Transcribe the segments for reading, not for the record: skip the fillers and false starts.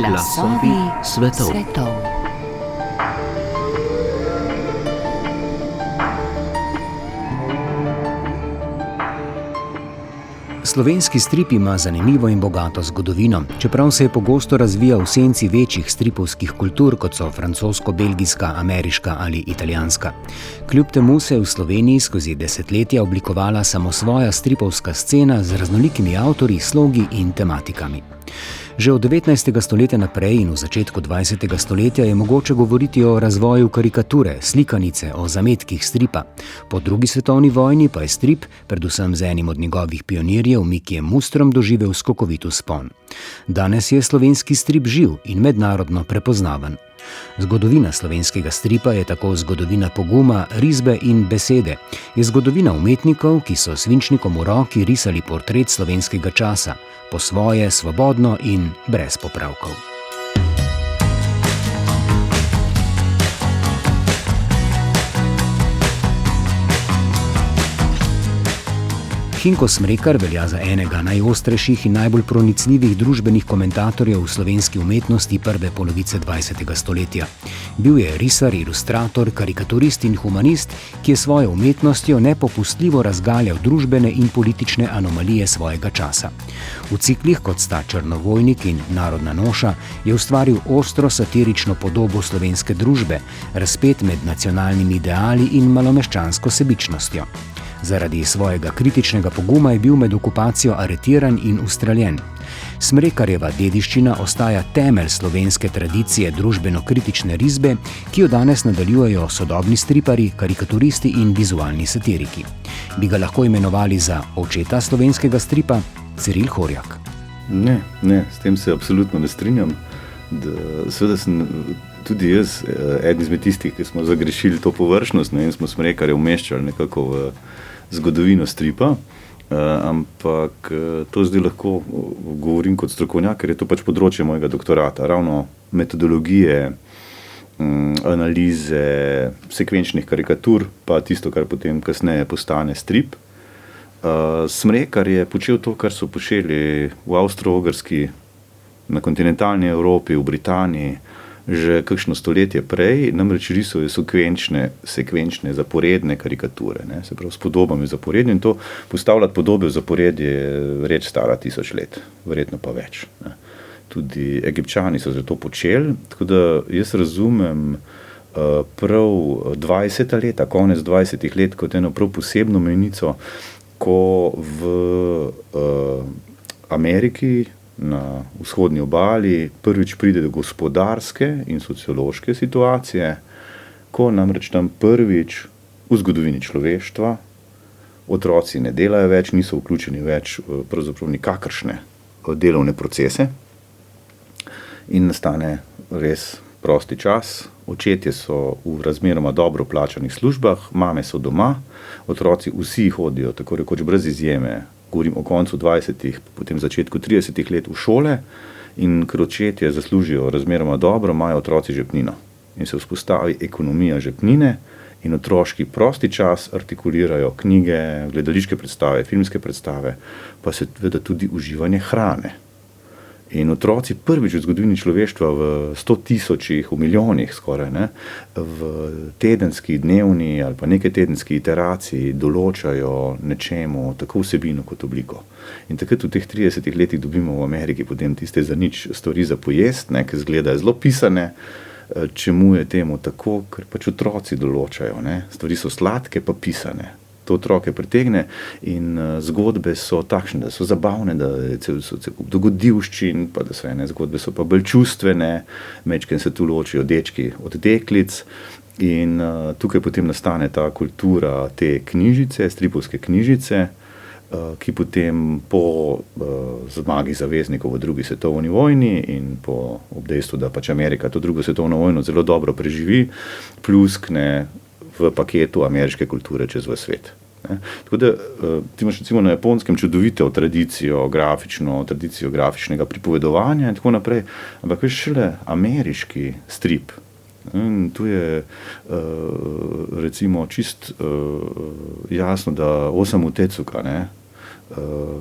Glasovi svetov. Slovenski strip ima zanimivo in bogato zgodovino, čeprav se je pogosto razvijal v senci večjih stripovskih kultur, kot so francosko-belgijska, ameriška ali italijanska. Kljub temu se je v Sloveniji skozi desetletja oblikovala samosvoja stripovska scena z raznolikimi avtorji, slogi in tematikami. Že od 19. stoletja naprej in v začetku 20. stoletja je mogoče govoriti o razvoju karikature, slikanice, o zametkih stripa. Po drugi svetovni vojni pa je strip, predvsem z enim od njegovih pionirjev, Mikijem Mustrom, doživel skokovit vzpon. Danes je slovenski strip živ in mednarodno prepoznaven. Zgodovina slovenskega stripa je tako zgodovina poguma, risbe in besede. Je zgodovina umetnikov, ki so svinčnikom v roki risali portret slovenskega časa, po svoje, svobodno in brez popravkov. Hinko Smrekar velja za enega najostrejših in najbolj pronicljivih družbenih komentatorjev v slovenski umetnosti prve polovice 20. stoletja. Bil je risar, ilustrator, karikaturist in humanist, ki je svojo umetnostjo nepopustljivo razgaljal družbene in politične anomalije svojega časa. V ciklih, kot sta Črnovojnik in Narodna noša, je ustvaril ostro satirično podobo slovenske družbe, razpet med nacionalnimi ideali in malomeščansko sebičnostjo. Zaradi svojega kritičnega poguma je bil med okupacijo aretiran in ustreljen. Smrekarjeva dediščina ostaja temelj slovenske tradicije družbeno-kritične risbe, ki jo danes nadaljujejo sodobni stripari, karikaturisti in vizualni satiriki. Bi ga lahko imenovali za očeta slovenskega stripa? Ciril Horjak. Ne, s tem se absolutno ne strinjam. Seveda sem tudi jaz eden izmed tistih, ki smo zagrešili to površnost, in smo Smrekarja umeščali nekako v zgodovino stripa, ampak to zdaj lahko govorim kot strokovnjak, ker je to pač področje mojega doktorata, ravno metodologije, analize, sekvenčnih karikatur, pa tisto, kar potem kasneje postane strip. Smrekar je počel to, kar so počeli v Avstro-Ogrski, na kontinentalni Evropi, v Britaniji, že kakšno stoletje prej, namreč risal je sekvenčne zaporedne karikature, se pravi s podobami zaporedne, in to postavljati podobe v zaporedje je reč stara 1000 let, verjetno pa več. Tudi Egipčani so zato počeli, tako da jaz razumem prav 20. leta, konec 20. let, kot eno prav posebno mejnico, ko v Ameriki na vzhodni obali prvič pride do gospodarske in sociološke situacije, ko namreč tam prvič v zgodovini človeštva otroci ne delajo več, niso vključeni več pravzaprav nikakršne delovne procese in nastane res prosti čas. Očetje so v razmeroma dobro plačanih službah, mame so doma, otroci vsi hodijo tako rekoč brez izjeme, govorim o koncu 20., potem začetku 30. let v šole, in ker očetje zaslužijo razmeroma dobro, imajo otroci žepnino. In se vzpostavi ekonomija žepnine in otroški prosti čas artikulirajo knjige, gledališke predstave, filmske predstave, pa seveda tudi uživanje hrane. In otroci prvič v zgodovini človeštva v 100 000, v milijonih skoraj, v tedenski, dnevni ali pa nekaj tedenski iteraciji določajo nečemu tako vsebino kot obliko. In takrat v teh 30 letih dobimo v Ameriki potem tiste za nič stvari za pojest, ki izgledajo zelo pisane. Čemu je temu tako? Ker pač otroci določajo, stvari so sladke pa pisane. To otroke pritegne in zgodbe so takšne, da so zabavne, da so dogodivščin, pa da so ene zgodbe so pa bolj čustvene, mečken se tu ločijo dečki od deklic in tukaj potem nastane ta kultura te knjižice, stripovske knjižice, ki potem po zmagi zaveznikov v drugi svetovni vojni in po dejstvu, da pač Amerika to drugo svetovno vojno zelo dobro preživi, pluskne v paketu ameriške kulture čez v svet. Tako da ti imaš recimo na Japonskem čudovito tradicijo grafičnega pripovedovanja in tako naprej, ampak veš šele ameriški strip. In tu je recimo čist jasno, da Osamu Tezuka,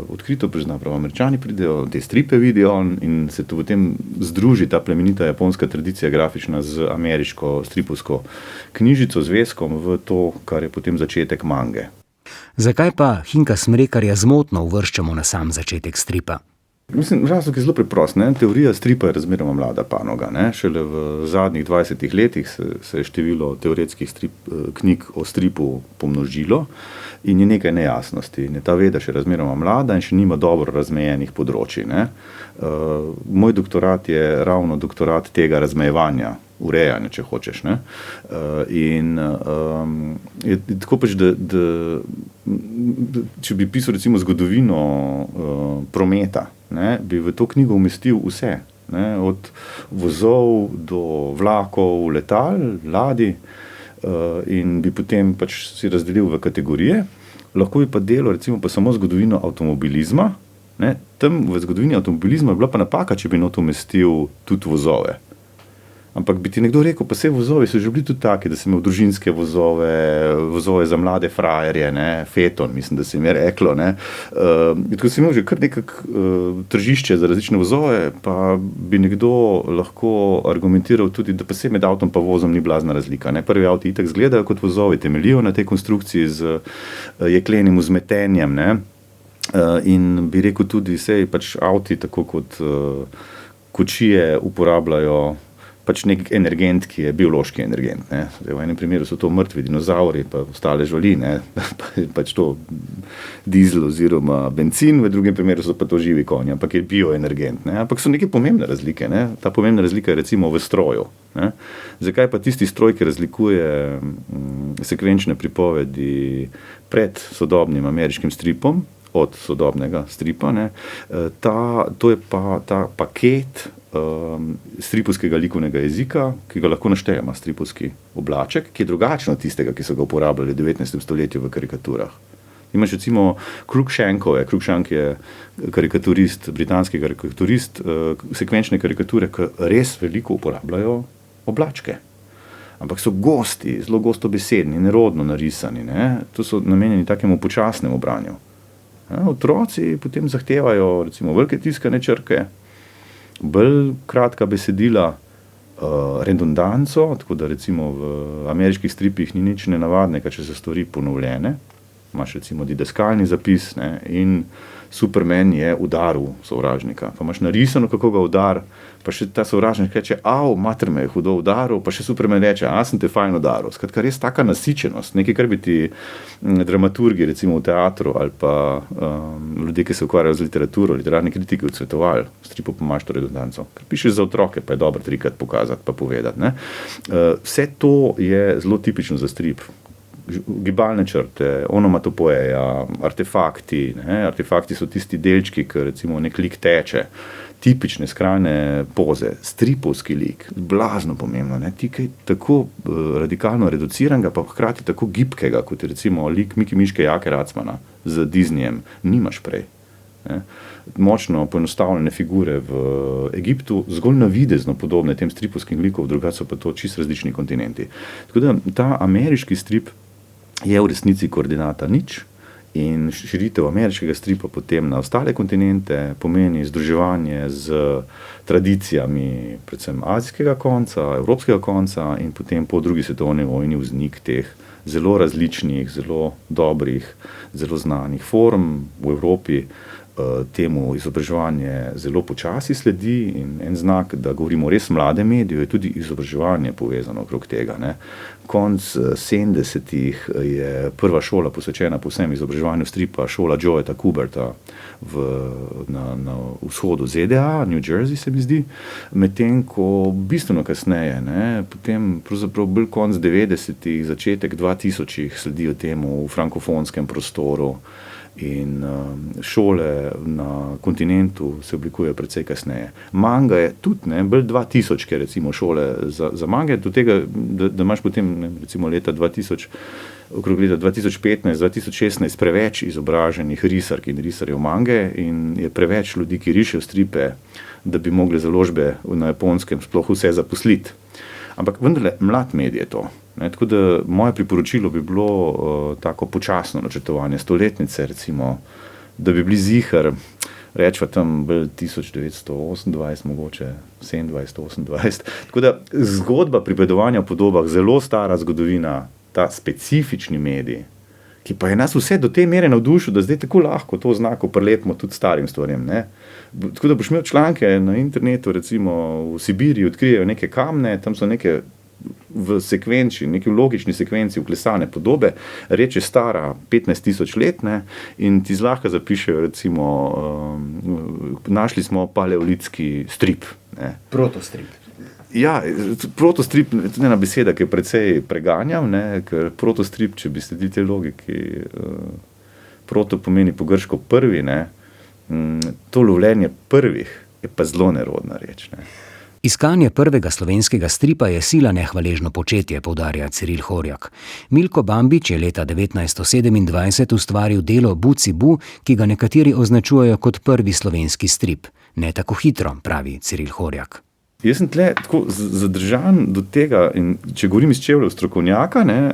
odkrito prizna, prav Američani pridejo, te stripe vidijo in se tu potem združi ta plemenita japonska tradicija grafična z ameriško stripovsko knjižico, zvezkom v to, kar je potem začetek mange. Zakaj pa Hinka Smrekarja zmotno uvrščamo na sam začetek stripa? Mislim, razlog je zelo preprost. Teorija stripa je razmeroma mlada panoga. Šele v zadnjih 20 letih se je število teoretskih knjig o stripu pomnožilo in je nekaj nejasnosti. Ta veda še razmeroma mlada in še nima dobro razmejenih področij. Moj doktorat je ravno doktorat tega razmejevanja, urejanja, če hočeš. In je tako pač, da če bi pisal recimo zgodovino prometa, bi v to knjigo umestil vse. Od vozov do vlakov, letal, ladij in bi potem pač si razdelil v kategorije. Lahko bi pa delal recimo pa samo zgodovino avtomobilizma. Tam v zgodovini avtomobilizma je bila pa napaka, če bi not umestil tudi vozove. Ampak bi ti nekdo rekel, pa vse vozovi so že bili tudi taki, da si imel družinske vozove za mlade frajerje, feton, mislim, da si jim je reklo. Tako si imel že kar nekak tržišče za različne vozove, pa bi nekdo lahko argumentiral tudi, da pa se med avtom pa vozom ni blazna razlika. Prvi avti itak izgledajo kot vozovi, temeljijo na tej konstrukciji z jeklenim vzmetenjem. In bi rekel tudi, sej pač avti, tako kot kočije uporabljajo pač nek energent, ki je biološki energent. Zdaj, v enem primeru so to mrtvi dinozauri, pa ostale živali, pač to dizel oziroma bencin, v drugem primeru so pa to živi konji, ampak je bioenergent. Ampak so neke pomembne razlike. Ta pomembna razlika je recimo v stroju. Zakaj pa tisti stroj, ki razlikuje sekvenčne pripovedi pred sodobnim ameriškim stripom, od sodobnega stripa, to je pa ta paket stripovskega likovnega jezika, ki ga lahko naštejemo, stripovski oblaček, ki je drugačen od tistega, ki so ga uporabljali v 19. stoletju v karikaturah. Imaš recimo Cruikshank je karikaturist, britanski karikaturist, sekvenčne karikature, ki res veliko uporabljajo oblačke. Ampak so gosti, zelo gostobesedni, nerodno narisani. To so namenjeni takemu počasnemu branju. Otroci potem zahtevajo recimo velike tiskane črke, bolj kratka besedila, redundanco, tako da recimo v ameriških stripih ni nič nenavadnega, če so stvari ponovljene. Imaš recimo didaskalni zapis in Superman je udaril sovražnika. Pa imaš narisano, kako ga udar, pa še ta sovražnik reče, mater me je hudo udaril, pa še Superman reče, sem te fajn udaril. Skratka, res taka nasičenost, nekaj, kar bi ti dramaturgi recimo v teatru ali pa ljudje, ki se ukvarjajo z literaturo, literarni kritiki odsvetovali, stripu pa imaš to redundanco. Ker pišeš za otroke, pa je dobro trikrat pokazati pa povedati. Vse to je zelo tipično za strip. Gibalne črte, onomatopoeja, artefakti. Artefakti so tisti delčki, ki recimo nek lik teče, tipične skrajne poze, stripovski lik, blazno pomembno. Ti kaj tako radikalno reduciranega, pa hkrati tako gibkega, kot je recimo lik Miki Miške Jake Racmana z Disneyjem, nimaš prej. Močno poenostavljene figure v Egiptu, zgolj navidezno podobne tem stripovskim likov, drugače so pa to čisto različni kontinenti. Tako da ta ameriški strip je v resnici koordinata nič in širitev ameriškega stripa potem na ostale kontinente pomeni združevanje z tradicijami predvsem azijskega konca, evropskega konca in potem po drugi svetovni vojni vznik teh zelo različnih, zelo dobrih, zelo znanih form v Evropi. Temu izobraževanje zelo počasi sledi in en znak, da govorimo o res mladem mediju, je tudi izobraževanje povezano okrog tega. Konc 70-ih je prva šola posvečena povsem izobraževanju stripa, šola Joeta Kuberta na vzhodu ZDA, New Jersey se mi zdi, medtem ko bistveno kasneje, potem pravzaprav bolj konc 90-ih, začetek 2000-ih sledijo temu v frankofonskem prostoru. In šole na kontinentu se oblikujejo precej kasneje. Manga je tudi, bolj 2000, ker recimo šole za mange, do tega, da imaš potem recimo leta 2000, okrog leta 2015-2016 preveč izobraženih risark in risarjev mange in je preveč ljudi, ki rišejo stripe, da bi mogli založbe na Japonskem sploh vse zaposliti. Ampak vendarle, mlad medij je to. Tako da moje priporočilo bi bilo tako počasno načrtovanje stoletnice, recimo da bi bili zihar, rečva tam bolj 1928, mogoče 27, 28. Tako da zgodba pripovedovanja o podobah, zelo stara zgodovina, ta specifični medij, ki pa je nas vse do te mere navdušil, da zdaj tako lahko to znako prelepimo tudi starim stvarem. Ne? Tako da boš imel članke na internetu, recimo v Sibiriji odkrijejo neke kamne, tam so neke v sekvenci, neki logični sekvenci vklesane podobe, reče stara 15.000 let, ne, in ti zlahka zapišejo, recimo, našli smo paleolitski strip. Ne. Protostrip. Ja, protostrip je ena beseda, ki je precej preganjam, ne, ker protostrip, če bi sledili te logiki, proto pomeni po grško prvi, ne, to lovljenje prvih je pa zelo nerodna reč. Ne. Iskanje prvega slovenskega stripa je sila nehvaležno početje, poudarja Ciril Horjak. Milko Bambič je leta 1927 ustvaril delo Buci Bu, ki ga nekateri označujejo kot prvi slovenski strip. Ne tako hitro, pravi Ciril Horjak. Jaz sem tle tako zadržan do tega, in če govorim iz čevljev strokovnjaka, ne,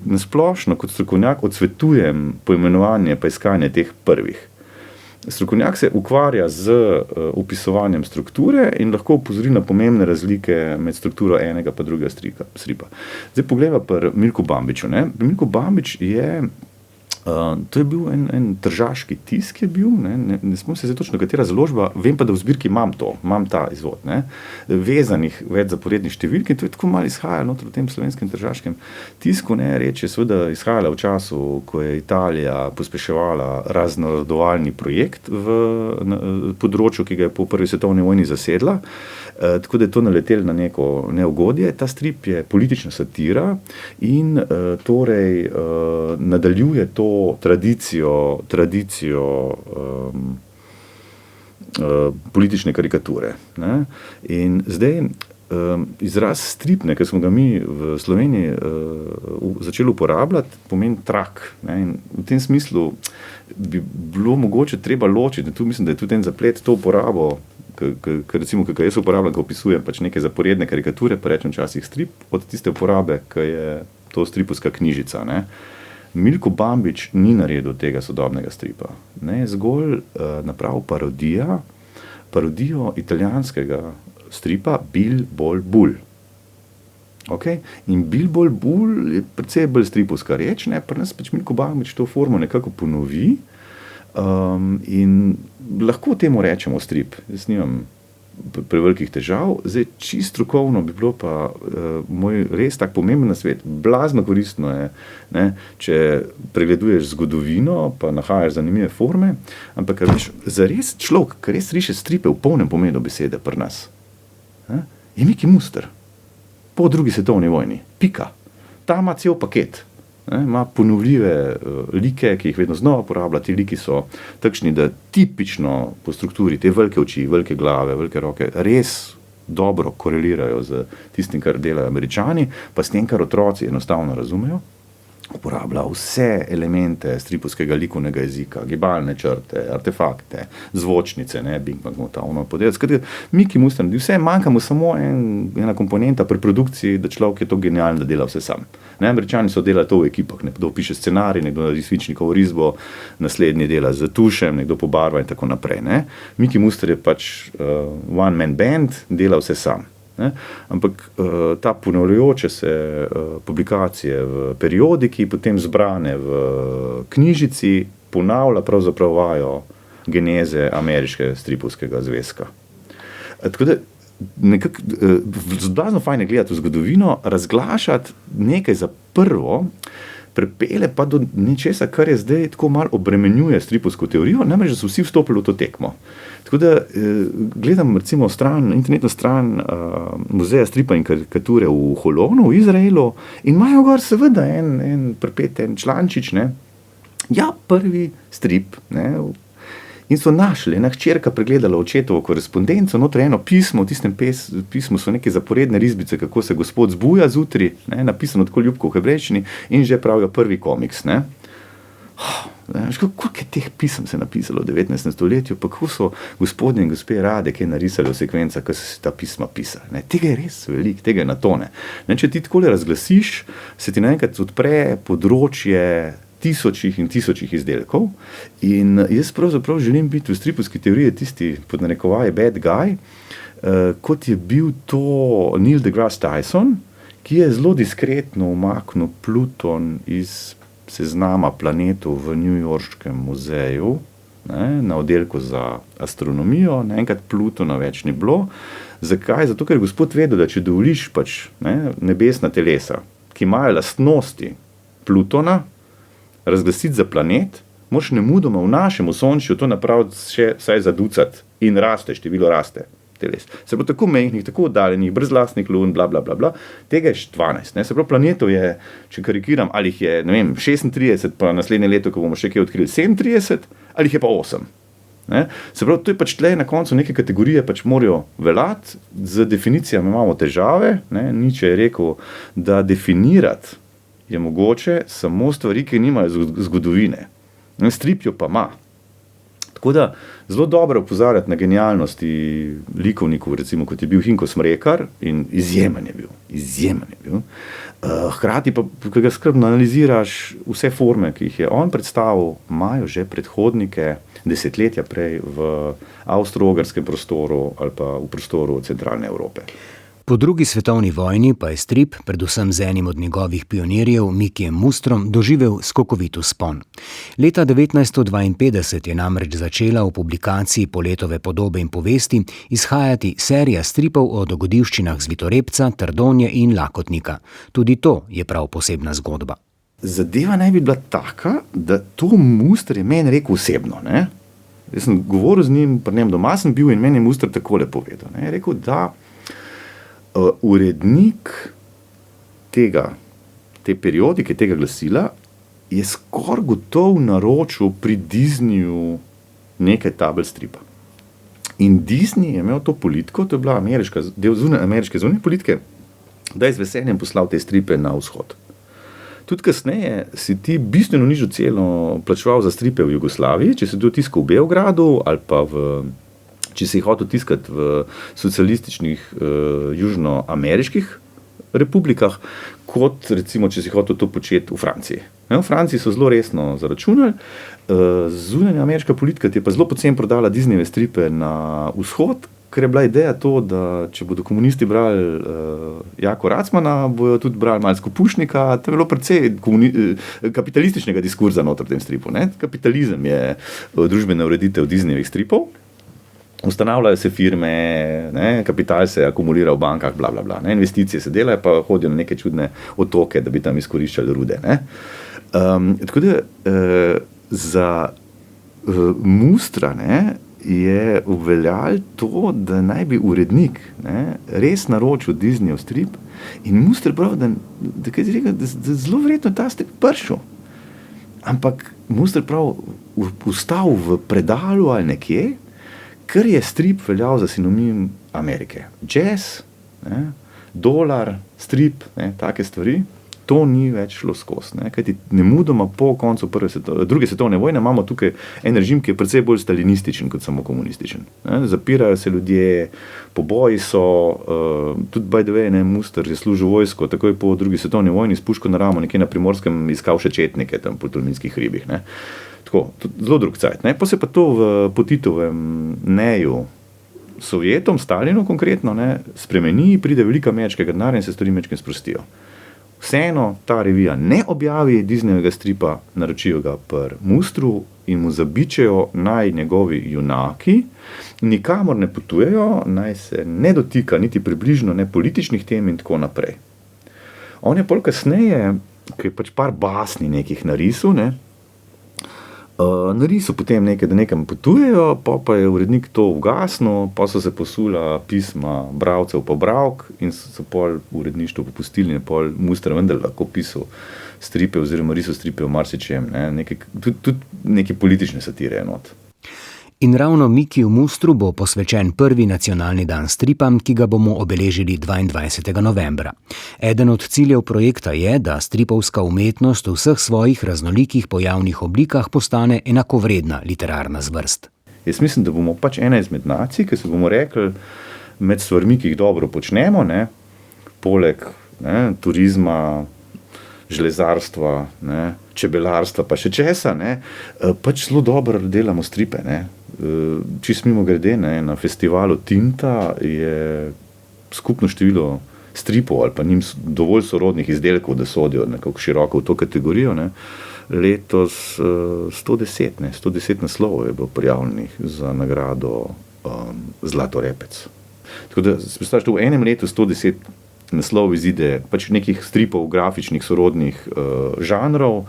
nasplošno kot strokovnjak odsvetujem poimenovanje pa iskanje teh prvih. Strokovnjak se ukvarja z opisovanjem strukture in lahko opozori na pomembne razlike med strukturo enega pa drugega stripa. Zdaj pogledaj pri Milku Bambiču. Milko Bambič je, to je bil en tržaški tisk je bil, ne spomnim se zdaj točno katera založba, vem pa, da v zbirki imam ta izvod, ne, vezanih več zaporednih številk in to je tako malo izhajalo noter v tem slovenskem tržaškem tisku, ne, reč je seveda izhajala v času, ko je Italija pospeševala raznorodovalni projekt v področju, ki ga je po prvi svetovni vojni zasedla, tako da je to naletelo na neko neugodje. Ta strip je politična satira in torej nadaljuje to tradicijo politične karikature. Ne? In zdaj izraz strip, ki smo ga mi v Sloveniji začeli uporabljati, pomeni trak. Ne? In v tem smislu bi bilo mogoče treba ločiti, tu mislim, da je tudi en zaplet to uporabo, recimo, ki jaz uporabljam, ko opisujem pač neke zaporedne karikature, pa rečem včasih strip, od tiste uporabe, ki je to stripovska knjižica. Ne? Milko Bambič ni naredil tega sodobnega stripa. Ne, zgolj napravil parodijo italijanskega stripa Bil Bol Bul. Okay? In Bil Bol Bul je precej bolj stripovska reč, ne, pri nas pač Milko Bambič to formo nekako ponovi in lahko temu rečemo strip. Jaz nimam prevelikih težav. Zdaj, čisto strokovno bi bilo pa moj res tak pomemben nasvet, blazno koristno je, ne, če pregleduješ zgodovino, pa nahajaš zanimive forme, ampak veš, zares človek, ki res riše stripe v polnem pomenu besede pri nas, ne, je Miki Muster. Po drugi svetovni vojni. Pika. Ta ima cel paket. Ne, ima ponovljive like, ki jih vedno znova uporablja. Ti liki so takšni, da tipično po strukturi te velike oči, velike glave, velike roke res dobro korelirajo z tistim, kar delajo Američani, pa s tem, kar otroci enostavno razumejo. Uporablja vse elemente stripovskega likovnega jezika, gibalne črte, artefakte, zvočnice, ne, Bing Bang, ta ono podelec. Miki Muster, vse manjka mu samo ena komponenta pri produkciji, da človek je to genialno, da dela vse sam. Ne, Američani so delali to v ekipah, nekdo piše scenarij, nekdo naredi svinčnikovo risbo, naslednji dela z tušem, nekdo pobarva in tako naprej. Ne. Miki Muster je pač one man band, dela vse sam. Ne? Ampak ta ponavljajoče se publikacije v periodiki, potem zbrane v knjižici, ponavlja pravzaprav vajo geneze ameriškega stripovskega zvezka. Tako da nekako blazno fajn je gledati v zgodovino, razglašati nekaj za prvo, prepele pa do nečesa, kar je zdaj tako malo obremenjuje stripovsko teorijo, namreč da so vsi vstopili v to tekmo. Tako da gledam recimo internetno stran muzeja stripa in karikature v Holonu, v Izraelu, in imajo gor seveda en prepet, en člančič, ne, ja, prvi strip, ne, in so našli, ena hčerka pregledala očetovo korespondenco, noter eno pismo, v tistem pismu so neke zaporedne risbice, kako se gospod zbuja zjutraj, ne, napisano tako ljubko v hebrejščini, in že pravijo prvi komiks, ne. Koliko je teh pisem se napisalo v 19. stoletju, pa kako so gospodje in gospe rade kaj narisali v sekvencah, ko so si ta pisma pisali. Ne? Tega je res veliko, tega je na tone. Ne? Če ti takole razglasiš, se ti naenkrat odpre področje tisočih in tisočih izdelkov. In jaz pravzaprav želim biti v stripovski teoriji tisti, pod narekovaje, bad guy, kot je bil to Neil deGrasse Tyson, ki je zelo diskretno umaknil Pluton iz seznama planetov v Newyorškem muzeju, ne, na oddelku za astronomijo, naenkrat Plutona več ni bilo. Zakaj? Zato, ker je gospod vedel, da če dovoliš nebesna telesa, ki imajo lastnosti Plutona, razglasiti za planet, moraš nemudoma v našem osončju to napraviti še vsaj za ducat in število raste teles. Se pravi, tako mehkih, tako oddaljenih, brez lastnih lun, bla, bla, bla, bla. Tega je 12. Ne? Se pravi, planetov je, če karikiram, ali jih je, 36, pa naslednje leto, ko bomo še kaj odkrili, 37, ali jih je pa 8. Ne? Se pravi, to je pač tle na koncu neke kategorije pač morajo veljati, z definicijami imamo težave, ne? Nietzsche je rekel, da definirati je mogoče samo stvari, ki nimajo zgodovine. Strip jo pa ima. Tako da zelo dobro opozarjati na genialnosti likovnikov, recimo kot je bil Hinko Smrekar, in izjemen je bil. Hkrati pa, ko ga skrbno analiziraš, vse forme, ki jih je on predstavil, imajo že predhodnike desetletja prej v avstro-ogrskem prostoru ali pa v prostoru centralne Evrope. Po drugi svetovni vojni pa je strip, predvsem z enim od njegovih pionirjev, Mikijem Mustrom, doživel skokovit vzpon. Leta 1952 je namreč začela v publikaciji Poletove podobe in povesti izhajati serija stripov o dogodivščinah Zvitorepca, Trdonje in Lakotnika. Tudi to je prav posebna zgodba. Zadeva naj bi bila taka, da to Muster je meni rekel osebno. Ne? Jaz sem govoril z njim, pri njem doma sem bil in meni je Muster takole povedal. Ne? Je rekel, da urednik te periodike, tega glasila, je skoraj gotov naročil pri Disneyju nekaj tabel stripa. In Disney je imel to politiko, to je bila del ameriške zunanje politike, da je z veseljem poslal te stripe na vzhod. Tudi kasneje si ti bistveno nižjo ceno plačeval za stripe v Jugoslaviji, če si to tiskal v Beogradu ali pa če si jih hotel tiskati v socialističnih južnoameriških republikah, kot recimo, če si hotel to početi v Franciji. V Franciji so zelo resno zaračunali, zunanja ameriška politika ti je pa zelo poceni prodala Disneyjeve stripe na vzhod, ker je bila ideja to, da če bodo komunisti brali Jako Racmana, bojo tudi brali Malsko Pušnika, to je bilo precej kapitalističnega diskurza noter v tem stripu. Ne? Kapitalizem je družbena ureditev Disneyjevih stripov. Ustanavljajo se firme, ne, kapital se akumulira v bankah, bla, bla, bla, ne, investicije se delajo, pa hodijo na neke čudne otoke, da bi tam izkoriščali rude. Ne. Tako da za Mustra je uveljavil to, da naj bi urednik res naročil Disneyjev strip in Muster prav, da zelo verjetno ta strip prišel. Ampak Muster prav ustal v predalu ali nekje, ker je strip veljal za sinonim Amerike. Jazz, dolar, strip, take stvari, to ni več šlo skozi. Kajti nemudoma po koncu druge svetovne vojne imamo tukaj en režim, ki je precej bolj stalinističen kot samo komunističen. Zapirajo se ljudje, poboji so, tudi by the way, Muster je služil vojsko, takoj po drugi svetovni vojni s puško na ramo, nekje na Primorskem iskal še četnike tam po Tolminskih hribih. Tako, zelo drug cajt. Pa se pa to po Titovem neju Sovjetom, Stalinu konkretno, spremeni, pride velika ameriškega denarja in se stvari mečkim sprostijo. Vseeno ta revija ne objavi Disneyjevega stripa, naročijo ga pri Mustru in mu zabičejo, naj njegovi junaki nikamor ne potujejo, naj se ne dotika niti približno ne političnih tem in tako naprej. On je pol kasneje, ki je pač par basni nekih narisal, narisal potem nekaj, da nekam potujejo, pa je urednik to ugasnil, pa so se posula pisma bralcev po bralk in so pol uredništvo popustili in pol Muster vendar lahko pisal stripe oziroma risal stripe o marsičem, tudi neke politične satire enot. In ravno Mikiju Mustru bo posvečen prvi nacionalni dan stripa, ki ga bomo obeležili 22. novembra. Eden od ciljev projekta je, da stripovska umetnost v vseh svojih raznolikih pojavnih oblikah postane enakovredna literarna zvrst. Jaz mislim, da bomo pač ena izmed nacij, ki se bomo rekli med stvarmi, ki jih dobro počnemo, poleg turizma, železarstva, ne, čebelarstva, pa še česa, ne, pač zelo dobro delamo stripe. Ne. Čisto mimogrede, ne, na festivalu Tinta je skupno število stripov ali pa njim dovolj sorodnih izdelkov, da sodijo nekako široko v to kategorijo. Ne. Letos 110 naslovov je bilo prijavljenih za nagrado Zlatorepec. Tako da si predstavljaš, v enem letu 110 naslov izide pač nekih stripov, grafičnih, sorodnih žanrov.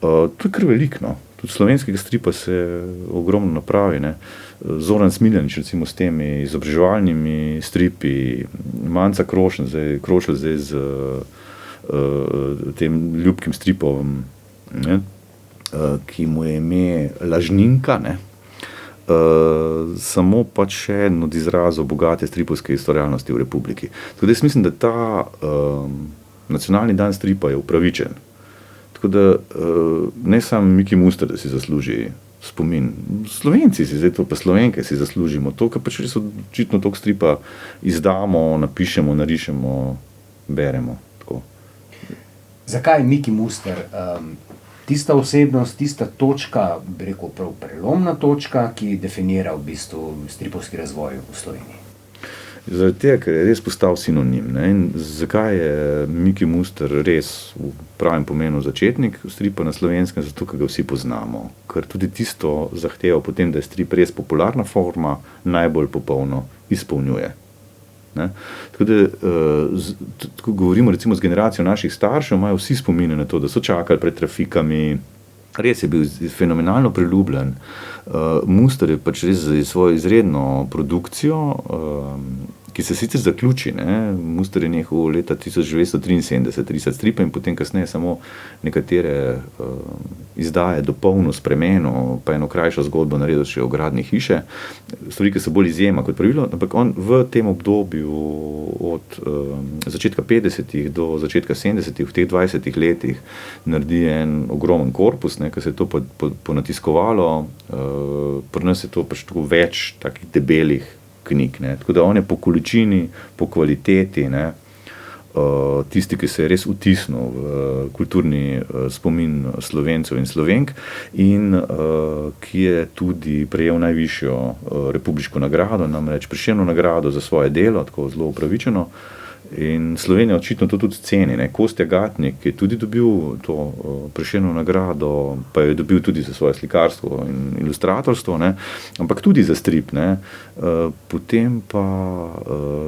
To je kar veliko, no. Tudi slovenskega stripa se ogromno napravi, ne. Zoran Smiljanić recimo s temi izobraževalnimi stripi, Manca Krošelj zdaj z tem ljubkim stripom, ne, ki mu je ime Lažninka, ne. Samo pač še en od izrazov bogate stripovske ustvarjalnosti v Republiki. Tako da jaz mislim, da ta nacionalni dan stripa je upravičen. Tako da ne samo Miki Muster, da si zasluži spomin. Slovenci si zdaj to, pa Slovenke si zaslužimo to, ker pač res očitno toliko stripa izdamo, napišemo, narišemo, beremo. Tako. Zakaj Miki Muster? Tista osebnost, tista točka, bi rekel prav prelomna točka, ki definira v bistvu stripovski razvoj v Sloveniji. Zaradi tega, ker je res postal sinonim. Ne? In zakaj je Miki Muster res v pravem pomenu začetnik stripa na Slovenskem? Zato, ker ga vsi poznamo. Ker tudi tisto zahteva potem, da je strip res popularna forma, najbolj popolno izpolnjuje. Ne? Tako da, ko govorimo recimo z generacijo naših staršev, imajo vsi spomine na to, da so čakali pred trafikami. Res je bil fenomenalno priljubljen. Muster je pač res za svojo izredno produkcijo, ki se sicer zaključi. Ne? Muster je nehal leta 1973 risati stripe in potem kasneje samo nekatere izdaje dopolnil, spremenil, pa eno krajšo zgodbo naredil še o gradnji hiše. Stvari, ki so bolj izjema kot pravilo, ampak on v tem obdobju od začetka 50-ih do začetka 70-ih, v teh 20 letih naredi en ogromen korpus, ne, ki se je to ponatiskovalo. Pri nas je to pač tako več takih debelih knjig. Ne. Tako da on je po količini, po kvaliteti, ne, tisti, ki se je res vtisnil v kulturni spomin Slovencev in Slovenk in ki je tudi prejel najvišjo republiško nagrado, namreč Prešernov nagrado za svoje delo, tako zelo upravičeno. In Slovenija očitno to tudi ceni. Ne. Kostja Gatnik je tudi dobil to Prešernovo nagrado, pa je dobil tudi za svoje slikarstvo in ilustratorstvo, ne. Ampak tudi za strip. Ne. Potem pa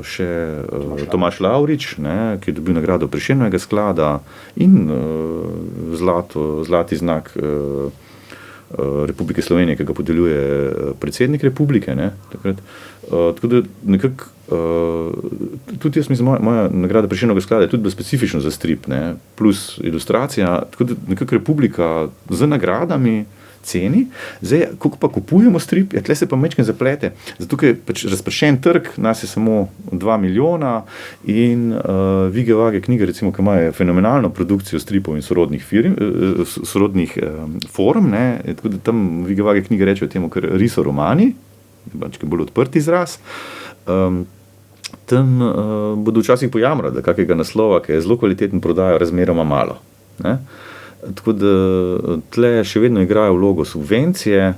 še Tomaž Lavrič, ne, ki je dobil nagrado Prešernovega sklada in zlati znak Republike Slovenije, ki ga podeljuje predsednik republike. Ne, takrat. Tako da nekako tudi jaz mislim, moja nagrada Prešernovega sklada je tudi bila specifično za strip, ne, plus ilustracija, tako da nekako republika z nagradami ceni. Zdaj, koliko pa kupujemo strip, tle se pa majčkeno zaplete, zato ker je pač razpršen trg, nas je samo 2 milijona in Vige Vage knjige, recimo, ki imajo fenomenalno produkcijo stripov in sorodnih form, ne, tako da tam Vige Vage knjige rečejo temu, kar risoromani, pač bolj odprt izraz. Tam bodo včasih pojamrali, da kakega naslova, ki je zelo kvaliteten, prodajo razmeroma malo. Ne? Tako da tle še vedno igrajo vlogo subvencije,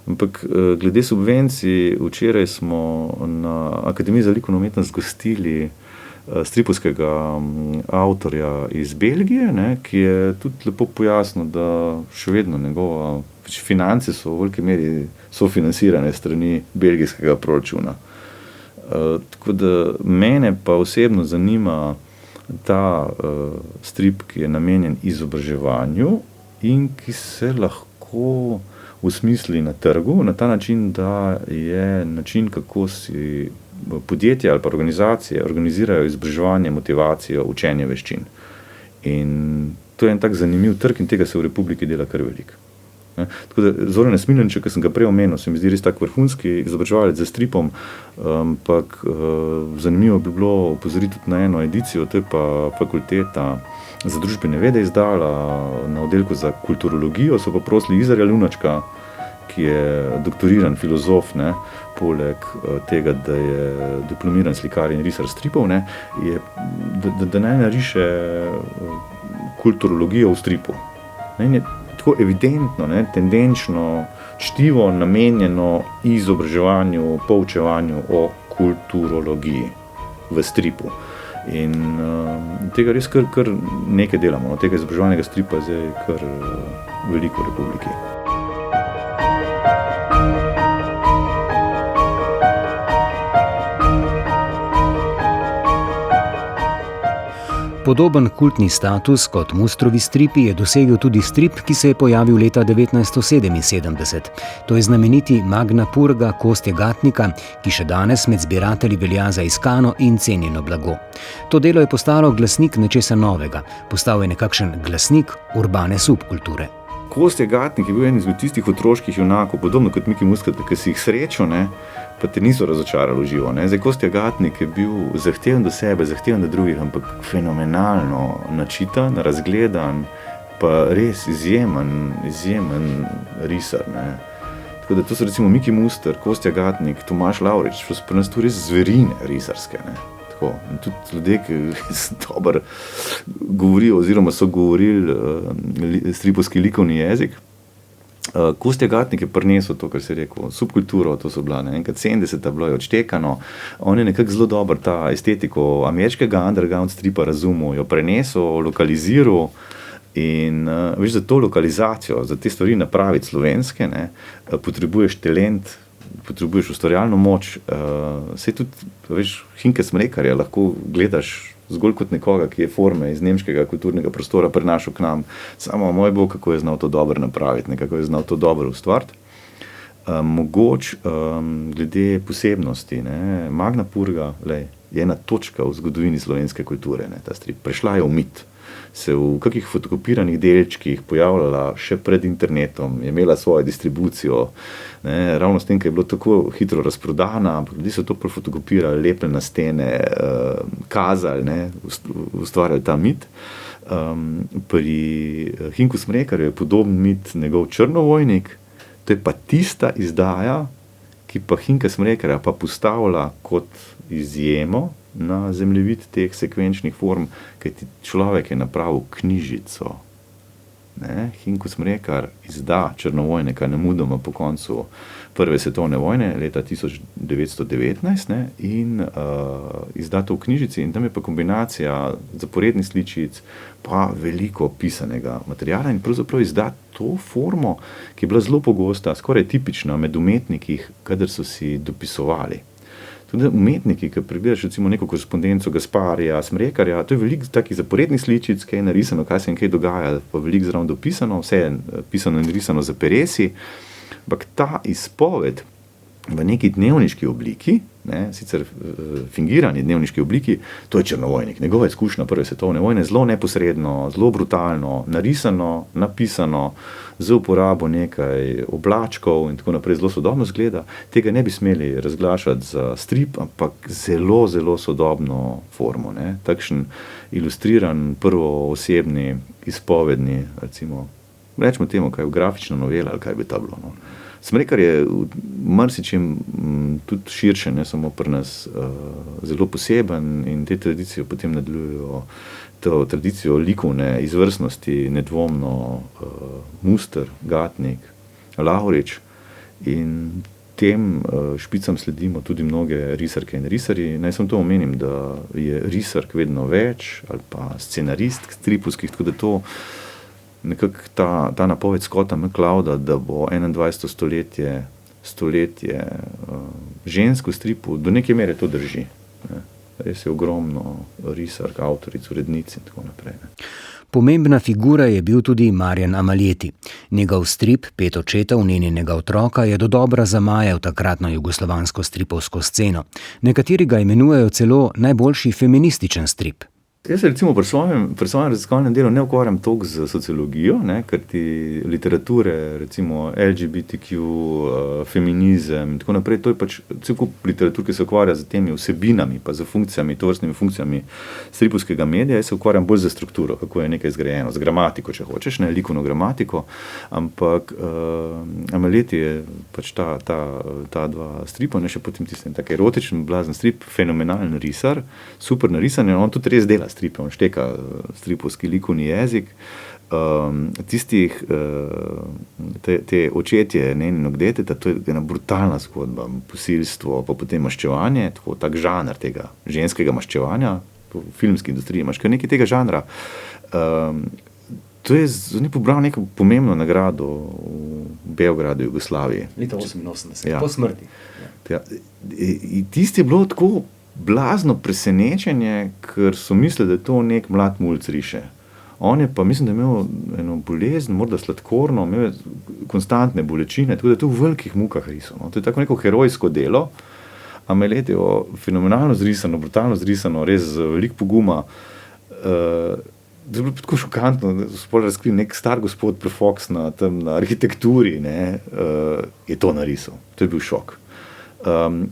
ampak glede subvencij, včeraj smo na Akademiji za likovno umetnost gostili stripovskega avtorja iz Belgije, ne, ki je tudi lepo pojasnil, da še vedno njegova finance so v veliki meri sofinancirane strani belgijskega proračuna. Tako da mene pa osebno zanima ta strip, ki je namenjen izobraževanju in ki se lahko usmisli na trgu, na ta način, da je način, kako si podjetja ali pa organizacije organizirajo izobraževanje, motivacijo, učenje veščin. In to je en tak zanimiv trg in tega se v Republiki dela kar veliko. Tako da Zorana Smiljanića, ki sem ga prej omenil, se mi zdi res tak vrhunski izobraževalec za stripom, ampak zanimivo bi bilo opozoriti tudi na eno edicijo, to je pa Fakulteta za družbene vede izdala na oddelku za kulturologijo, so pa prosili Izarja Lunačka, ki je doktoriran filozof, ne, poleg tega, da je diplomiran slikar in risar stripov, ne, je, da naj nariše kulturologijo v stripu. In je tako evidentno, tendenčno, čtivo namenjeno izobraževanju, poučevanju o kulturologiji v stripu. In tega res kar nekaj delamo. Tega izobraževalnega stripa je zdaj kar veliko v Republiki. Podoben kultni status kot Mustrovi stripi je dosegel tudi strip, ki se je pojavil leta 1977. To je znameniti Magna Purga Kostje Gatnika, ki še danes med zbiratelji velja za iskano in cenjeno blago. To delo je postalo glasnik nečesa novega, postal je nekakšen glasnik urbane subkulture. Kostje Gatnik je bil en izmed tistih otroških junakov, podobno kot Miki Muscat, ki si jih srečal, pa te niso razočarali v živo. Zdaj, Kostja Gatnik je bil zahteven do sebe, zahteven do drugih, ampak fenomenalno načitan, razgledan, pa res izjemen risar. Tako da to so recimo Miki Muscat, Kostja Gatnik, Tomaž Lavrič, to so pri nas tu res zverine risarske. In tudi ljudje, ki dobro govorijo oziroma so govorili stripovski likovni jezik. Kostja Gatnik je prinesel to, kar si rekel, subkulturo, to so bila enkrat 70-ta, bilo je odštekano. On je nekako zelo dobro ta estetiko ameriškega underground stripa razumel, jo prenesel, lokaliziral. In veš, za to lokalizacijo, za te stvari napraviti slovenske, potrebuješ talent, potrebuješ ustvarjalno moč. Saj tudi, veš, Hinke Smrekarja lahko gledaš zgolj kot nekoga, ki je forme iz nemškega kulturnega prostora prenašal k nam. Samo moj bog, kako je znal to dobro napraviti, kako je znal to dobro ustvariti. Mogoče glede posebnosti, Magna Purga je ena točka v zgodovini slovenske kulture, ta strip. Prešla je v mit. Se v kakih fotokopiranih delčkih pojavljala še pred internetom, je imela svojo distribucijo, ravno s tem, ker je bilo tako hitro razprodana, ampak ljudi so to fotokopirali, lepili na stene, kazali, ustvarjali ta mit. Pri Hinku Smrekarju je podoben mit njegov Črnovojnik, to je pa tista izdaja, ki pa Hinka Smrekarja pa postavlja kot izjemo na zemljevid teh sekvenčnih form, kajti človek je napravil knjižico. Hinko Smrekar izda Črnovojnika nemudoma po koncu Prve svetovne vojne leta 1919 in izda to v knjižici, in tam je pa kombinacija zaporednih sličic pa veliko pisanega materiala in pravzaprav izda to formo, ki je bila zelo pogosta, skoraj tipična med umetnikih, kadar so si dopisovali. Tudi umetniki, ki pregledaš recimo neko korespondenco Gasparija, Smrekarja, to je veliko takih zaporednih sličic, kaj je narisano, kaj se in kaj dogaja, pa veliko zraven dopisano, vse je pisano in risano za peresi, ampak ta izpoved v neki dnevniški obliki, sicer fingirani dnevniški obliki, to je Črnovojnik. Njegova izkušnja Prve svetovne vojne, zelo neposredno, zelo brutalno, narisano, napisano, z uporabo nekaj oblačkov in tako naprej, zelo sodobno zgleda. Tega ne bi smeli razglašati za strip, ampak zelo, zelo sodobno formo. Takšen ilustriran, prvoosebni, izpovedni, recimo, rečemo temu, kaj je grafična novela ali kaj bi ta bilo. Smrekar je v marsičem tudi širše, ne samo pri nas, zelo poseben in te tradicije potem nadaljujejo to tradicijo likovne izvrstnosti, nedvomno Muster, Gatnik, Lavrič, in tem špicam sledimo tudi mnoge risarke in risarji. Naj samo to omenim, da je risark vedno več ali pa scenarist stripovskih, tako da to nekako ta napoved Scotta McClouda, da bo 21. stoletje žensk v stripu, do neke mere to drži. Res je ogromno risark, avtoric, urednic in tako naprej. Pomembna figura je bil tudi Marjan Amaljeti. Njegov strip Pet očetov njenega otroka je dodobra zamajal takratno jugoslovansko stripovsko sceno. Nekateri ga imenujejo celo najboljši feminističen strip. Jaz se recimo pri svojem raziskovalnem delu ne ukvarjam toliko z sociologijo, ker ti literature, recimo LGBTQ, feminizem in tako naprej, to je pač cel kup literatur, ki se ukvarja z temi vsebinami, pa z funkcijami, tovrstnimi funkcijami stripovskega medija. Jaz se ukvarjam bolj z strukturo, kako je nekaj zgrajeno, z gramatiko, če hočeš, likovno gramatiko, ampak Amaljeti je pač ta dva stripa, še potem tisti tak erotičen blazen strip, fenomenalen risar, super narisan in on tudi res dela dela stripe, on šteka stripovski likovni jezik. Te očetje njenega deteta, to je ena brutalna zgodba, posilstvo, pa potem maščevanje, tak žanr tega ženskega maščevanja, v filmski industriji imaš kar nekaj tega žanra. To je pobral neko pomembno nagrado v Beogradu, Jugoslaviji. Leta 88, po smrti. Ja. Tisti je bilo tako blazno presenečenje, ker so mislili, da je to nek mlad mulc riše. On je pa, mislim, da je imel eno bolezen, morda sladkorno, imel je konstantne bolečine, tako da je to v velikih mukah risal. No. To je tako neko herojsko delo, a me letijo fenomenalno zrisano, brutalno zrisano, res veliko poguma. To je bilo tako šokantno, da so spolj razkrili nek star gospod Prefox na arhitekturi, je to narisal. To je bil šok.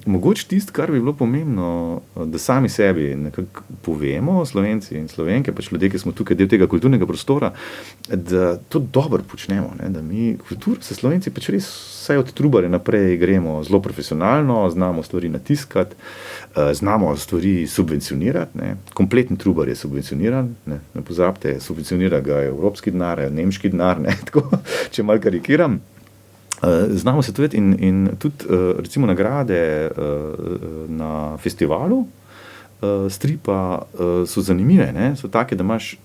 Mogoče tisto, kar bi bilo pomembno, da sami sebi nekako povemo, Slovenci in Slovenke, pač ljudje, ki smo tukaj del tega kulturnega prostora, da to dobro počnemo, da mi kulturo se Slovenci pač res vsaj od Trubarja naprej gremo zelo profesionalno, znamo stvari natiskati, znamo stvari subvencionirati, kompleten Trubar je subvencioniran, ne pozabite, subvencionira ga evropski denar, nemški denar, tako, če malo karikiram. Znamo se tudi in tudi recimo nagrade na festivalu stripa so zanimive, so take, da imaš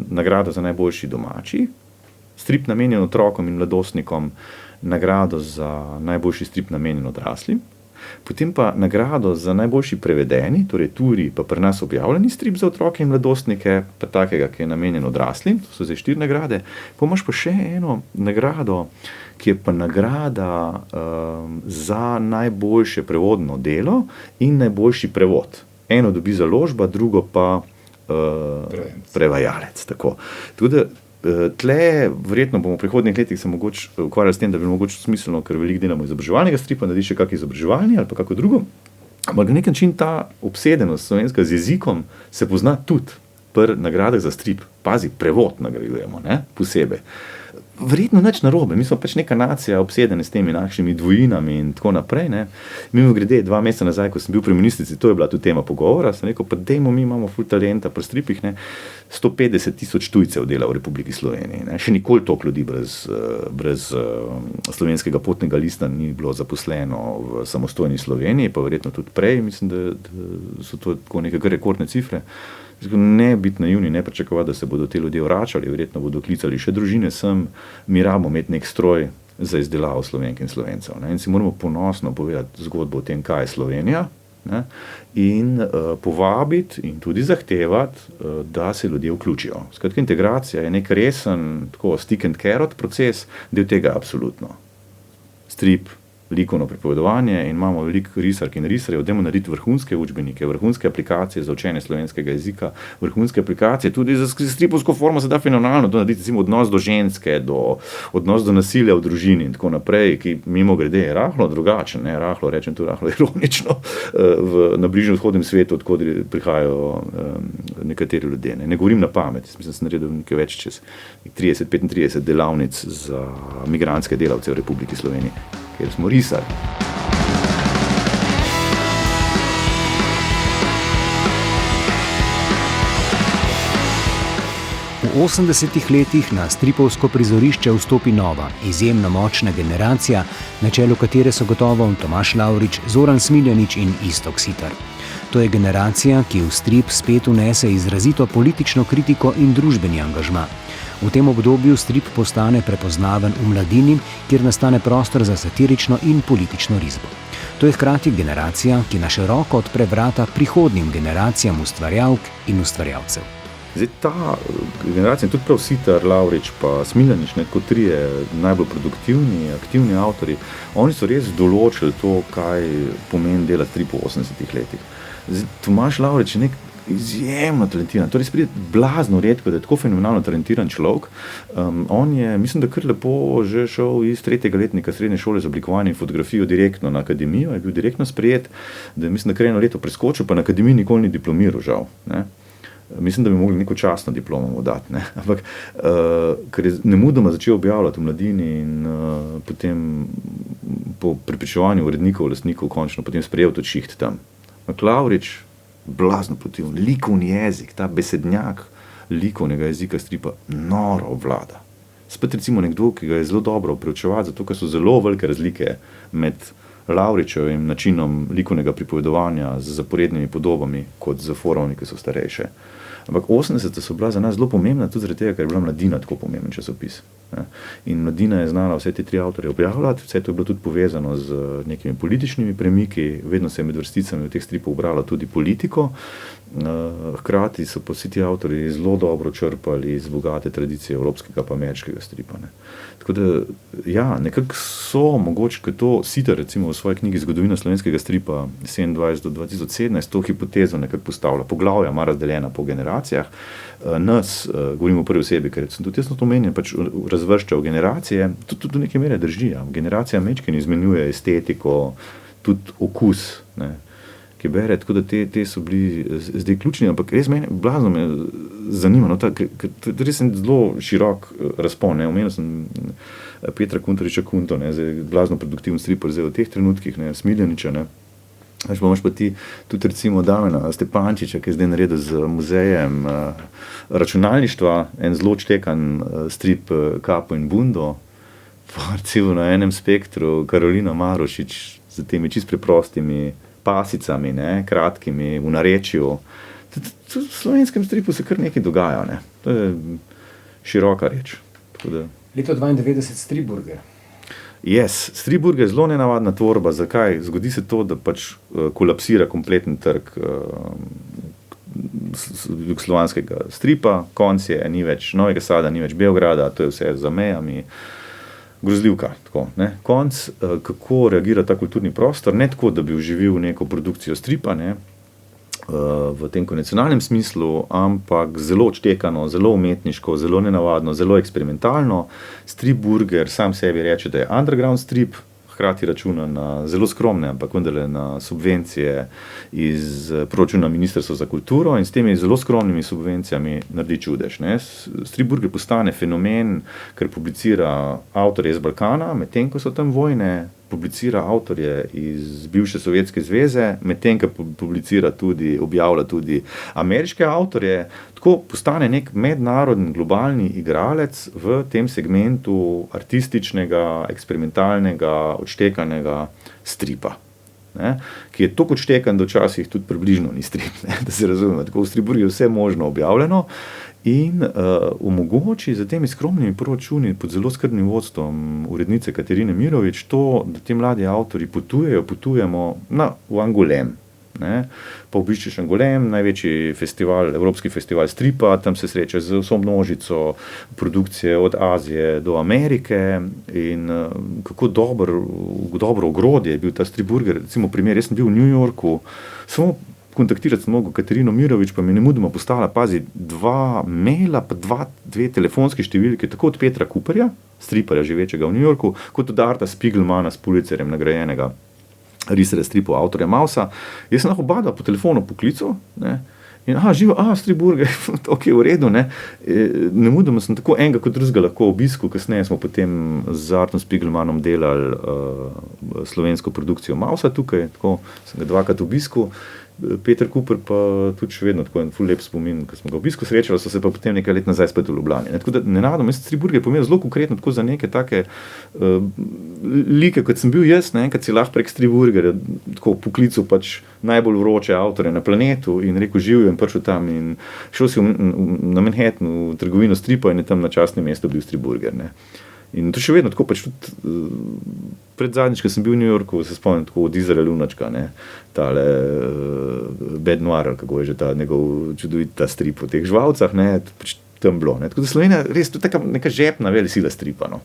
nagrado za najboljši domači strip namenjen otrokom in mladostnikom, nagrado za najboljši strip namenjen odraslim, potem pa nagrado za najboljši prevedeni, torej turi pa pri nas objavljeni strip za otroke in mladostnike, pa takega, ki je namenjen odraslim, to so zdaj 4 nagrade, pa imaš pa še eno nagrado, ki je pa nagrada za najboljše prevodno delo in najboljši prevod. Eno dobi založba, drugo pa prevajalec. Tako da tle, verjetno bomo v prihodnjih letih se mogoče ukvarjali s tem, da bi mogoče smiselno, ker veliko delamo izobraževalnega stripa, naredi še kak izobraževalni ali pa kako drugo. Ampak na nek način ta obsedenost slovenska z jezikom se pozna tudi pri nagradah za strip. Pazi, prevod nagradujemo, posebej. Verjetno nič narobe, mi smo pač neka nacija obsedena s temi našimi dvojinami in tako naprej. Mimogrede, 2 meseca nazaj, ko sem bil pri ministrici, to je bila tudi tema pogovora, sem rekel, pa dejmo, mi imamo ful talenta pri stripih, 150,000 tujcev dela v Republiki Sloveniji. Še nikoli toliko ljudi brez slovenskega potnega lista ni bilo zaposleno v samostojni Sloveniji, pa verjetno tudi prej, mislim, da so to tako neke rekordne cifre. Ne biti naivni, ne pričakovati, da se bodo te ljudje vračali, verjetno bodo klicali še družine sem, mi rabimo imeti nek stroj za izdelavo Slovenk in Slovencev. In si moramo ponosno povedati zgodbo o tem, kaj je Slovenija, in povabiti in tudi zahtevati, da se ljudje vključijo. Skratka, integracija je nek resen, tako stick and carrot proces, del tega absolutno. Strip, likovno pripovedovanje in imamo veliko risark in risarjev, dajmo narediti vrhunske učbenike, vrhunske aplikacije za učenje slovenskega jezika, vrhunske aplikacije, tudi za stripovsko formo se da fenomenalno narediti, recimo odnos do ženske, odnos do nasilja v družini in tako naprej, ki mimo grede je rahlo drugačen, rahlo, rečem tu rahlo ironično, na bližnjem vzhodnem svetu, odkod prihajajo nekateri ljudje. Ne govorim na pamet, mislim, sem naredil nekaj več čez 30-35 delavnic za migrantske delavce v Republiki Sloveniji, ker smo risali. V 80-ih letih na stripovsko prizorišče vstopi nova, izjemno močna generacija, na čelu katere so gotovo Tomaž Lavrič, Zoran Smiljanić in Iztok Sitar. To je generacija, ki v strip spet vnese izrazito politično kritiko in družbeni angažma. V tem obdobju strip postane prepoznaven v mladini, kjer nastane prostor za satirično in politično risbo. To je hkrati generacija, ki na široko odpre vrata prihodnjim generacijam ustvarjalk in ustvarjalcev. Zdaj ta generacija, tudi prav Sitar, Lavrič pa Smiljanić, kot 3 najbolj produktivni, aktivni avtori, oni so res določili to, kaj pomeni delati strip v 80-ih letih. Zdaj, Tomaž Lavrič je nek izjemno talentiran, to res pride blazno redko, da je tako fenomenalno talentiran človek. On je, mislim, da kar lepo že šel iz 3. letnika srednje šole za oblikovanje in fotografijo direktno na akademijo, je bil direktno sprejet, da je, mislim, da kar 1 leto preskočil, pa na akademiji nikoli ni diplomiral, žal. Mislim, da bi mogli neko častno diplomo mu dati, ampak ker je nemudoma začel objavljati v mladini in potem po prepričevanju urednikov, lastnikov končno potem sprejel tudi šiht tam. Lavrič, blazno protiven, likovni jezik, ta besednjak likovnega jezika stripa noro vlada. Spet recimo nekdo, ki ga je zelo dobro preučevati, zato ker so zelo velike razlike med Lavričevim načinom likovnega pripovedovanja z zaporednimi podobami, kot z forovni, ki so starejše. Ampak 80 so bila za nas zelo pomembna, tudi zaradi tega, ker je bila Mladina tako pomemben časopis. In Mladina je znala vse te 3 avtorje objavljati, vse to je bilo tudi povezano z nekimi političnimi premiki, vedno se je med vrsticami v teh stripov ubralo tudi politiko, hkrati so pa vsi ti avtorji zelo dobro črpali iz bogate tradicije evropskega pa ameriškega stripa. Ne. Tako da, ja, nekako so mogoče, kot to Siter recimo v svoji knjigi Zgodovina slovenskega stripa 27 do 2017 to hipotezo nekako postavlja. Poglavja ima razdeljena po generacijah. Nas, govorimo v prvi osebi, ker sem tudi jaz na to menjen, pač razvrščal generacije, tudi do neke mere drži. Ja. Generacija mečkin izmenjuje estetiko, tudi okus, ne, ki bere, tako da te so bili zdaj ključni, ampak res mene blazno me zanima, no, ker res sem zelo širok razpon, ne, omenil sem Petra Kuntoriča Kunto, ne, zdaj blazno produktivni striper zdaj v teh trenutkih, ne, Smiljaniča, ne, imaš pa ti tudi recimo Damjana Stepančiča, ki je zdaj naredil z muzejem računalništva, en zelo čtekan strip Kapo in Bundo, pa recimo na enem spektru Karolina Marošič z temi čist preprostimi pasicami, ne, kratkimi, v narečju. V slovenskem stripu se kar nekaj dogaja, ne. To je široka reč. Leto 92 Stripburger. Yes, Stripburger je zelo nenavadna tvorba. Zakaj? Zgodi se to, da pač kolapsira kompleten trg jugoslovanskega stripa, konc je, ni več Novega Sada, ni več Beograda, to je vse za mejami. Grozljivka, tako, ne. Konc, kako reagira ta kulturni prostor, ne tako, da bi oživil neko produkcijo stripa, ne, v tem konvencionalnem smislu, ampak zelo odštekano, zelo umetniško, zelo nenavadno, zelo eksperimentalno. Stripburger sam sebi reče, da je underground strip, hkrati računa na zelo skromne, ampak vendarle na subvencije iz proračuna Ministrstva za kulturo in s temi zelo skromnimi subvencijami naredi čudež. Ne. Stripburger postane fenomen, ker publicira avtorje iz Balkana, medtem ko so tam vojne, publicira avtorje iz bivše Sovjetske zveze, medtem ko publicira tudi, objavlja tudi ameriške avtorje, tako postane nek mednarodni globalni igralec v tem segmentu artističnega, eksperimentalnega, odštekanega stripa. Ne, ki je toliko odštekan, da včasih tudi približno ni strip, ne, da se razume. Tako v Stripburgu je vse možno objavljeno in omogoči za temi skromnimi proračuni pod zelo skrbnim vodstvom urednice Katarine Mirović to, da ti mladi avtorji potujemo v Angulem. Ne. Pa obiščeš Angulem, največji festival, evropski festival stripa, tam se srečaš z vso množico produkcije od Azije do Amerike in kako dobro ogrodje je bil ta Stripburger. Recimo primer, jaz sem bil v New Yorku, samo kontaktirati sem mogel Katarino Mirović, pa mi nemudoma postala, pazi, 2 maila, pa 2 telefonske številke, tako od Petra Cooperja, striparja živečega v New Yorku, kot od Arta Spiegelmana s Pulitserjem nagrajenega risarja stripov, avtorja Mausa. Jaz sem lahko oba po telefonu poklical, ne, in živo, Stripburger, ok, v redu, ne. Nemudoma sem tako enega kot drugega lahko obisku, kasneje smo potem z Artom Spiegelmanom delali slovensko produkcijo Mausa tukaj, tako sem ga 2krat obisku. Peter Cooper pa tudi še vedno tako en ful lep spomin, ko smo ga v obisku srečali, so se pa potem nekaj let nazaj spet v Ljubljani. Tako da nenadoma, Stripburger je pomenil zelo konkretno tako za neke take like, kot sem bil jaz, ne, enkrat si lahko prek Stripburgerja tako poklical pač najbolj vroče avtorje na planetu in rekel živijo in prišel tam in šel si na Manhattan v trgovino stripa in je tam na častnem mestu bil Stripburger, ne. In to še vedno tako pač tudi pred zadnjič, ko sem bil v New Yorku, se spomnim tako od Izraela Lunačka, ne, tale Bed Noir, kako je že ta njegov čudovita strip v teh žvalcah, ne, pač tam bilo, ne. Tako da Slovenija res tudi taka neka žepna velesila stripa, no.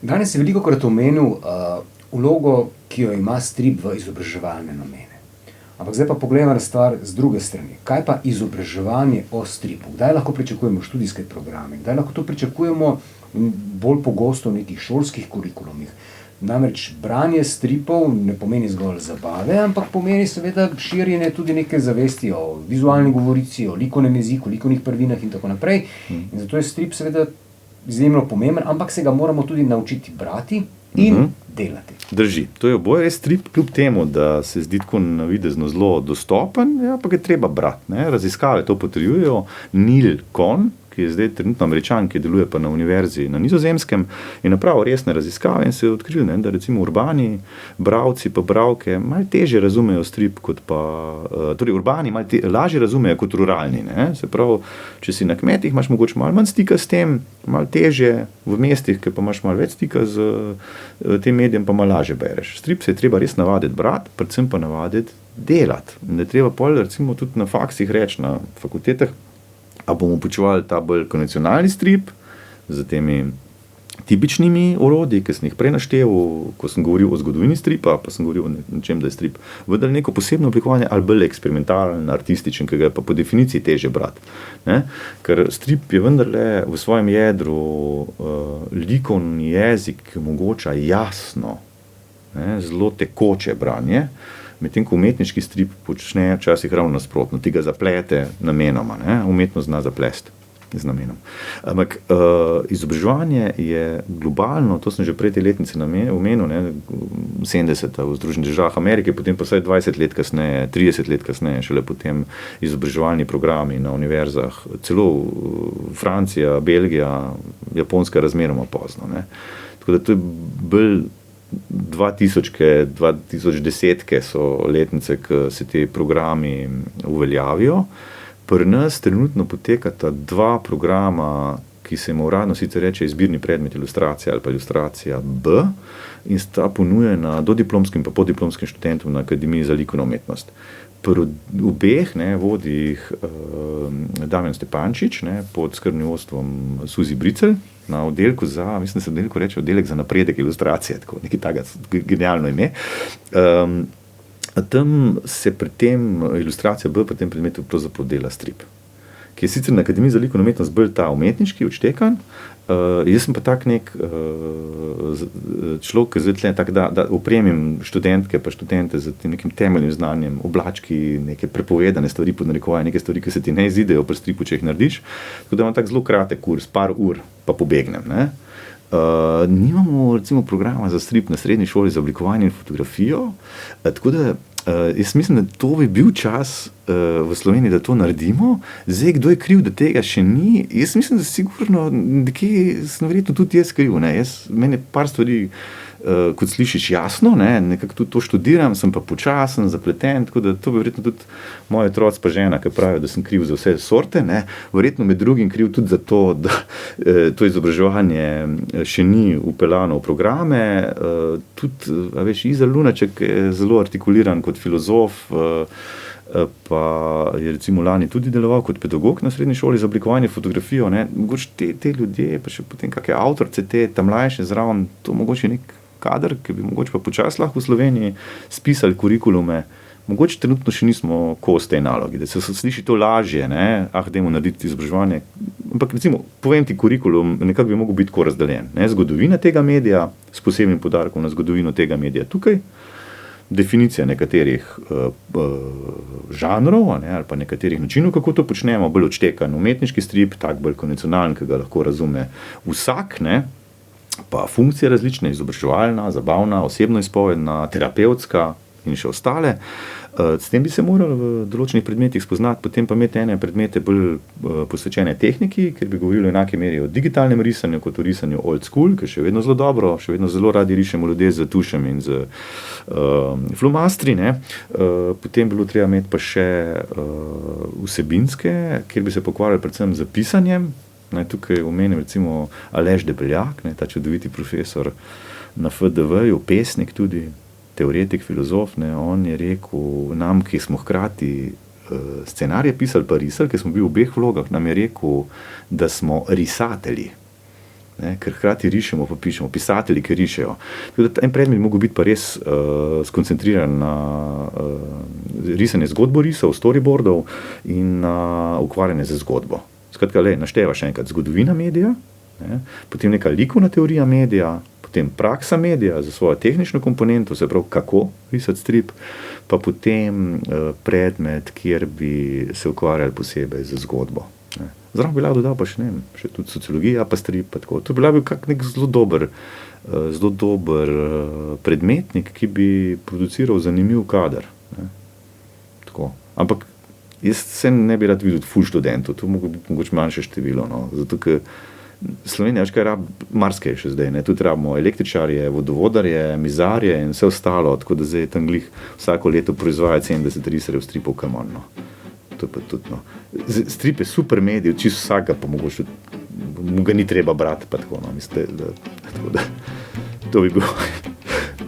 Danes je velikokrat omenil vlogo, ki jo ima strip v izobraževalne namene. Ampak zdaj pa pogledamo na stvar z druge strani. Kaj pa izobraževanje o stripu? Kdaj lahko pričakujemo študijske programe? Kdaj lahko to pričakujemo bolj pogosto v nekih šolskih kurikulumih? Namreč branje stripov ne pomeni zgolj zabave, ampak pomeni seveda širjenje tudi neke zavesti o vizualni govorici, o likovnem jeziku, likovnih prvinah in tako naprej. In zato je strip seveda izjemno pomemben, ampak se ga moramo tudi naučiti brati in delati. Drži. To je oboje strip, kljub temu, da se zdi tako navidezno zelo dostopen, ja, pa ga je treba brati. Ne? Raziskave to potrjujejo. Neil Cohn, ki je zdaj trenutno Američan, ki deluje pa na univerzi na Nizozemskem, je napravil resne raziskave in se je odkril, ne, da recimo urbani bralci pa bralke malo težje razumejo strip kot pa, torej urbani lažje razumejo kot ruralni. Ne. Se pravi, če si na kmetih, imaš mogoče malo manj stika s tem, malo težje, v mestih, ki pa imaš malo več stika z tem medijem, pa malo lažje bereš. Strip se je treba res navaditi brati, predvsem pa navaditi delati. Da je treba pol recimo tudi na faksih reči, na fakultetah, a bomo počuvali ta bolj konvencionalni strip z temi tipičnimi orodji, ki sem jih prej našteval, ko sem govoril o zgodovini stripa, pa sem govoril o nečem, da je strip vendar neko posebno oblikovanje ali bolj eksperimentalen, artističen, ki ga je pa po definiciji težje brati. Ne? Ker strip je vendarle v svojem jedru likovni jezik, ki omogoča jasno, ne, zelo tekoče branje, medtem ko umetniški strip počne včasih ravno nasprotno, ti ga zaplete namenoma, ne? Umetnost zna zaplesti z namenom. Ampak izobraževanje je globalno, to sem že prej te letnice omenil, 70 v Združenih državah Amerike, potem pa vsaj 20 let kasneje, 30 let kasneje, šele potem izobraževalni programi na univerzah, celo Francija, Belgija, Japonska razmeroma pozno. Ne? Tako da to je bolj 2000-ke, 2010-ke so letnice, ko se ti programi uveljavijo. Pri nas trenutno potekata dva programa, ki se jim uradno sicer reče izbirni predmet ilustracija ali pa ilustracija B, in sta ponujena dodiplomskim pa podiplomskim študentom na Akademiji za likovno umetnost. Pri obeh vodi jih Damjan Stepančič, pod skrbnim vodstvom Suzi Bricelj, na oddelku za, mislim, da se oddelku reče oddelek za napredek ilustracije, tako nekaj takega genialno ime. Tam se pri tem ilustracija B, pri tem predmetu pravzaprav dela strip, ki je sicer na Akademiji za likovno umetnost bolj ta umetniški, odštekan. Jaz sem pa tak nek človek, ki zdaj tak, da opremim študentke pa študente z nekim temeljnim znanjem, oblački, neke prepovedane stvari pod narekovaje, neke stvari, ki se ti ne izidejo pri stripu, če jih narediš. Tako da imam tak zelo kratek kurs, par ur, pa pobegnem. Ne? Nimamo recimo programa za strip na srednji šoli za oblikovanje in fotografijo, tako da jaz mislim, da to bi bil čas v Sloveniji, da to naredimo. Zdaj, kdo je kriv, da tega še ni? Jaz mislim, da sigurno nekje sem verjetno tudi jaz kriv. Meni je par stvari, kot slišiš, jasno, nekako tudi to študiram, sem pa počasen, zapleten, tako da to bi verjetno tudi moj otroc pa žena, ki pravijo, da sem kriv za vse sorte, verjetno med drugim kriv tudi za to, da to izobraževanje še ni upeljano v programe. Tudi, Iza Lunaček je zelo artikuliran kot filozof, pa je recimo lani tudi deloval kot pedagog na srednji šoli za oblikovanje fotografijo. Mogoče te ljudje, pa še potem kakšne avtorice, te mlajše zraven, to mogoče nek kader, ki bi mogoče pa počasi lahko v Sloveniji spisali kurikulume. Mogoče trenutno še nismo kos tej nalogi, da se sliši to lažje, dajmo narediti izobraževanje. Ampak recimo, povem ti kurikulum, nekako bi mogel biti tako razdeljen. Zgodovina tega medija, s posebnim poudarkom na zgodovino tega medija tukaj, definicija nekaterih žanrov ali pa nekaterih načinov, kako to počnemo, bolj odštekan umetniški strip, tak bolj konvencionalen, ki ga lahko razume vsak, pa funkcije različne, izobraževalna, zabavna, osebno izpovedna, terapevtska in še ostale. S tem bi se morali v določenih predmetih spoznati, potem pa imeti ene predmete bolj posvečene tehniki, ker bi govorili v enaki meri o digitalnem risanju kot o risanju old school, ki je še vedno zelo dobro, še vedno zelo radi rišemo ljudje z tušem in z flomastri. Potem bi bilo treba imeti pa še vsebinske, kjer bi se pokvarjali predvsem z pisanjem. Tukaj omenim recimo Aleš Debeljak, ta čudoviti profesor na FDV-ju, pesnik tudi, teoretik, filozof, on je rekel nam, ki smo hkrati scenarije pisali pa risali, ki smo bili v obeh vlogah, nam je rekel, da smo risatelji, ker hkrati rišemo pa pišemo, pisatelji, ki rišejo. En predmet bi mogel biti pa res skoncentriran na risanje zgodborisov, storyboardov in na ukvarjanje z zgodbo. Skratka, našteva še enkrat zgodovina medija, potem neka likovna teorija medija, potem praksa medija za svojo tehnično komponento, se pravi, kako risati strip, pa potem predmet, kjer bi se ukvarjali posebej z zgodbo. Zraven bi lahko dodal pa še, ne vem, še tudi sociologija, pa strip, pa tako. To bi lahko bil kak nek zelo dober predmetnik, ki bi produciral zanimiv kader. Ne. Tako. Ampak jaz se ne bi rad videl ful študentov, to mogoče manjše število, no. Zato, ker Slovenija, veš kaj marsikaj še zdaj, ne, tudi rabimo električarje, vodovodarje, mizarje in vse ostalo, tako da zdaj tam glih vsako leto proizvaja 70 riserjev stripov, kamon, no. To je pa tudi, no. Strip je super medij, čisto vsaka, pa mogoče mu ga ni treba brati, pa tako, no, mislite, tako da, to bi bil.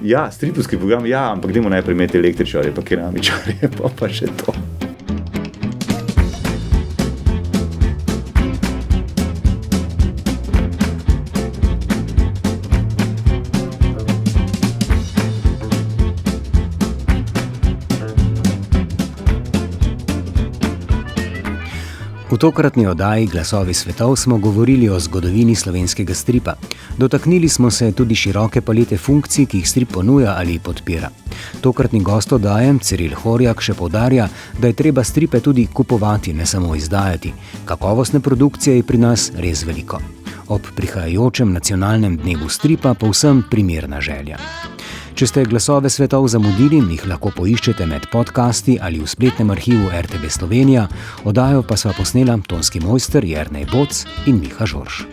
Ja, stripovski program, ja, ampak dajmo najprej imeti električarje, pa keramičarje, pa še to. V tokratni oddaji Glasovi svetov smo govorili o zgodovini slovenskega stripa. Dotaknili smo se tudi široke palete funkcij, ki jih strip ponuja ali podpira. Tokratni gost oddaje, Ciril Horjak, še poudarja, da je treba stripe tudi kupovati, ne samo izdajati. Kakovostne produkcije je pri nas res veliko. Ob prihajajočem nacionalnem dnevu stripa povsem primerna želja. Če ste Glasove svetov zamudili, jih lahko poiščete med podcasti ali v spletnem arhivu RTV Slovenija, oddajo pa sva posnela tonski mojster Jernej Boc in Miha Žorž.